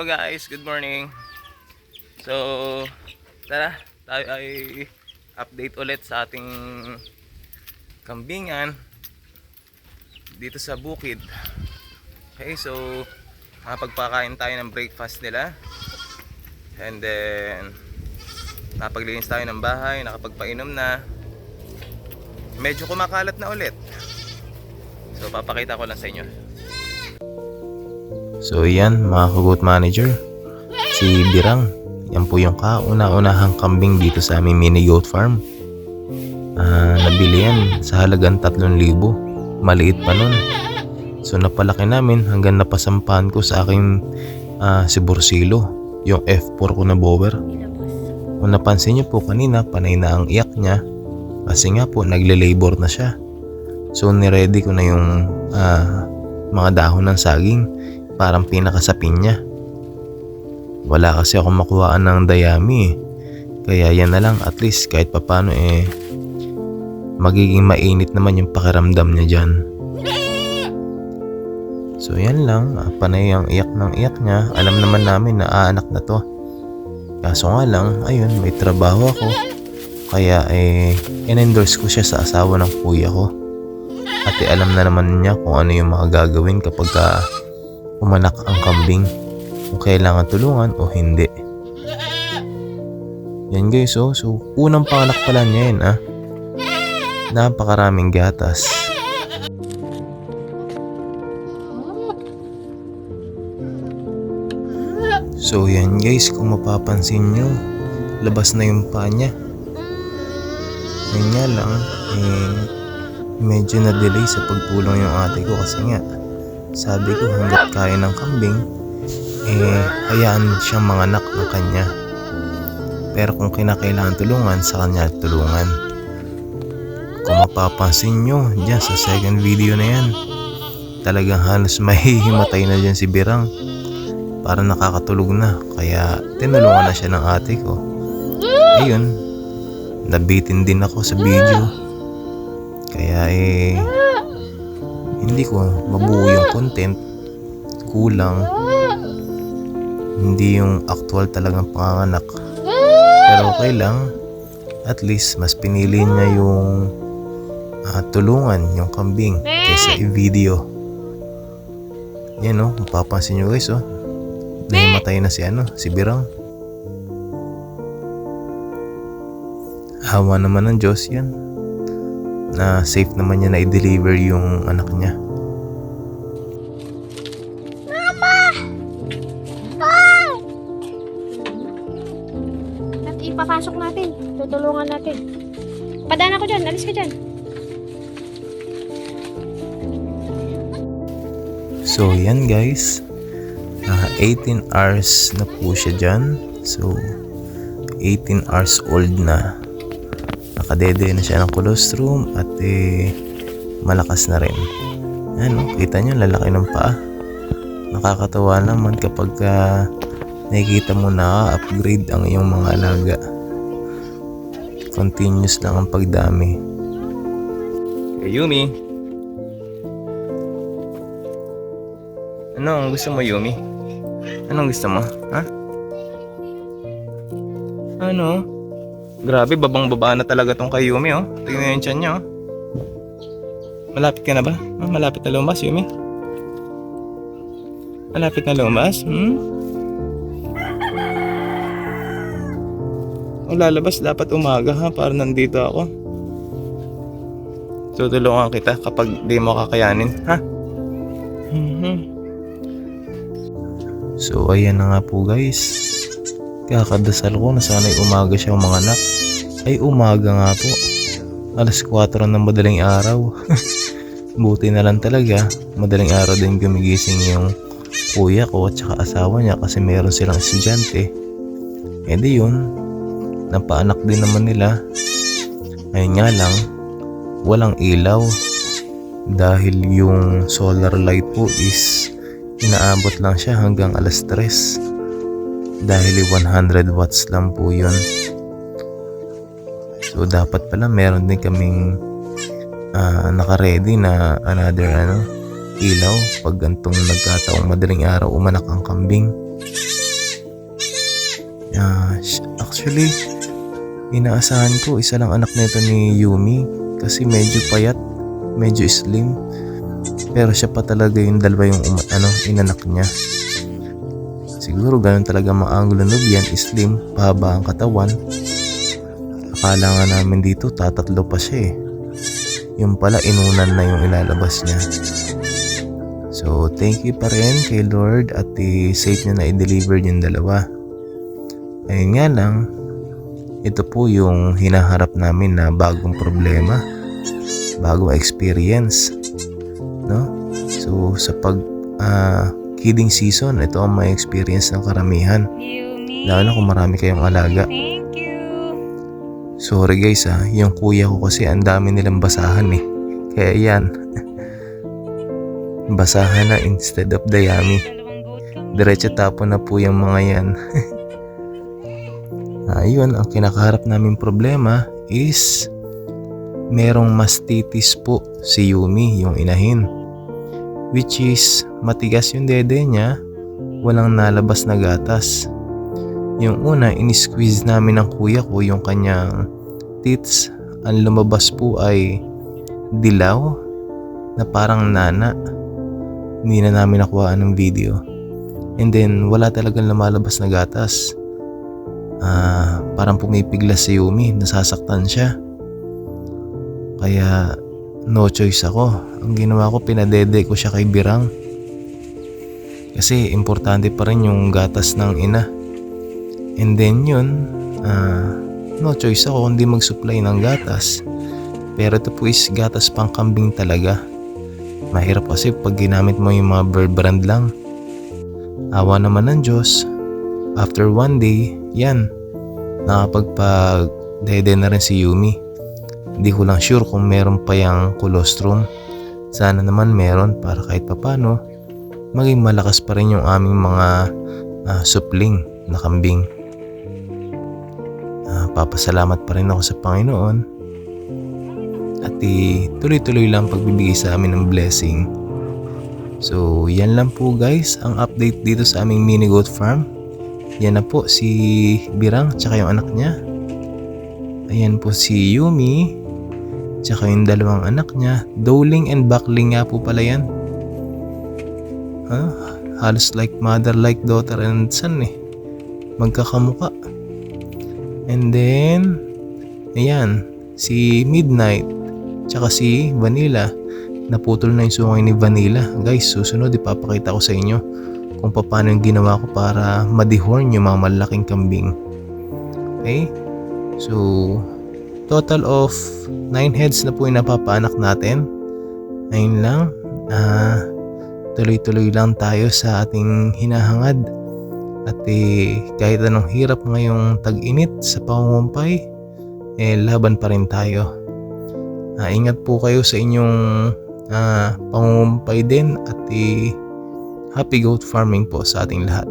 guys, good morning. So, tara, tayo ay update ulit sa ating kambingan dito sa bukid. Okay, so nakapagpakain tayo ng breakfast nila. And then nakapaglinis tayo ng bahay, nakapagpainom na. Medyo kumakalat na ulit. So papakita ko lang sa inyo. So yan mga ka-goat manager, si Birang, yan po yung kauna-unahang kambing dito sa aming mini goat farm. Nabili yan sa halagang 3,000, maliit pa nun. So napalaki namin hanggang napasampahan ko sa aking si Borsilo, yung F4 ko na bower. Kung napansin nyo po kanina, panay na ang iyak niya kasi nga po nagle-labor na siya. So niready ko na yung mga dahon ng saging, parang pinakasapin niya. Wala kasi ako makuhaan ng dayami kaya yan na lang, at least kahit papano magiging mainit naman yung pakiramdam niya dyan. So yan lang, panay ang iyak ng iyak niya. Alam naman namin na aanak na to, kaso nga lang, ayun, may trabaho ako kaya in-endorse ko siya sa asawa ng kuya ko. At alam na naman niya kung ano yung mga gagawin kapag umanak ang kambing, kung kailangan tulungan o hindi. Yan guys, so unang panganak pala niya yun, napakaraming gatas. So yan guys, kung mapapansin nyo, labas na yung paa niya. Yan nga lang, medyo na-delay sa pagpulong yung ate ko kasi nga sabi ko hanggat kaya ng kambing hayaan siyang manganak ng kanya, pero kung kinakailangan tulungan, sa kanya tulungan. Kung mapapansin nyo dyan sa second video na yan, talagang halos mahihimatay na dyan si Birang, para nakakatulog na, kaya tinulungan na siya ng ate ko. Ayun, nabitin din ako sa video kaya hindi ko mabuo yung content, kulang, hindi yung actual talagang panganganak. Pero okay lang, at least mas pinili niya yung tulungan yung kambing kaysa i-video. Yan mapapansin nyo guys, nahimatay na si Birang. Hawa naman ng Diyos yan na safe naman niya na i-deliver yung anak niya. Mama! Ah! At ipapasok natin. Tutulungan natin. Padaan ako dyan. Alis ka dyan. So yan guys, 18 hours na po siya dyan. So 18 hours old na. Nakadede na siya ng colostrum at malakas na rin. Kita nyo, lalaki ng paa. Nakakatawa naman kapag nakikita mo na upgrade ang iyong mga alaga. Continuous lang ang pagdami. Hey Yumi, anong gusto mo Yumi? Anong gusto mo? Ano? Grabe, babang-baba na talaga tong kay Yumi, Tingnan yung tiyan niya, Malapit ka na ba? Malapit na lumabas, Yumi? Malapit na lumabas? Kung lalabas, dapat umaga, para nandito ako. Tutulungan kita kapag di mo kakayanin, So, ayan na nga po guys. Kakadasal ko na sana'y umaga siya umanganak. Ay umaga nga po, 4:00 ng madaling araw. Buti na lang talaga, madaling araw din gumigising yung kuya ko at saka asawa niya kasi meron silang estudyante. Di yun, napaanak din naman nila. Ayun nga lang, walang ilaw dahil yung solar light po is inaabot lang siya hanggang 3:00. Dahil 100 watts lang po yun. So dapat pala meron din kaming naka-ready na another ilaw pag gantong nagkataong madaling araw umanak ang kambing. Actually, inaasahan ko isa lang anak nito ni Yumi kasi medyo payat, medyo slim. Pero siya pa talaga yung dalawa yung inanak niya. Siguro ganun talaga mga Anglo-Nubian, slim, pahaba ang katawan. Akala nga namin dito tatatlo pa siya eh. Yung pala inunan na yung ilalabas niya. So thank you pa rin kay Lord at safe niya na i-deliver yung dalawa. Ayun nga lang, ito po yung hinaharap namin na bagong problema, bagong experience, no? So sa kidding season, ito ang may experience ng karamihan, lalo na kung marami kayong alaga. Sorry guys yung kuya ko kasi ang dami nilang basahan eh, kaya yan basahan na instead of dayami. Diretso tapon na po yung mga yan. Ayun, ang kinakaharap namin problema is merong mastitis po si Yumi, yung inahin. Which is matigas yung dede niya, walang nalabas na gatas. Yung una, in-squeeze namin ng kuya ko yung kanyang teats. Ang lumabas po ay dilaw na parang nana. Hindi na namin nakuhaan ng video. And then wala talagang lumalabas na gatas. Parang pumipiglas si Yumi, nasasaktan siya. Kaya no choice ako. Ang ginawa ko, pinadede ko siya kay Birang. Kasi importante pa rin yung gatas ng ina. And then yun, no choice ako kundi mag-supply ng gatas. Pero ito po is gatas pang kambing talaga. Mahirap kasi pag ginamit mo yung mga bird brand lang. Awa naman ng Diyos. After one day, yan, nakapagpag-dede na rin si Yumi. Hindi ko lang sure kung meron pa yung colostrum. Sana naman meron para kahit papano maging malakas pa rin yung aming mga supling na kambing. Papasalamat pa rin ako sa Panginoon at tuloy-tuloy lang pagbibigay sa amin ng blessing. So yan lang po guys ang update dito sa aming mini goat farm. Yan na po si Birang tsaka yung anak niya. Ayan po si Yumi tsaka yung dalawang anak niya. Doling and Bakling nga po pala yan. Halos like mother, like daughter and son eh. Magkakamuka. And then ayan, si Midnight tsaka si Vanilla. Naputol na yung sungay ni Vanilla. Guys, susunod ipapakita ko sa inyo kung paano yung ginawa ko para ma-dehorn yung mga malaking kambing. Okay? So, total of 9 heads na po yung napapaanak natin. Ayun lang. Tuloy-tuloy lang tayo sa ating hinahangad. At kahit anong hirap ngayong tag-init sa pangungumpay, laban pa rin tayo. Ingat po kayo sa inyong pangungumpay din at happy goat farming po sa ating lahat.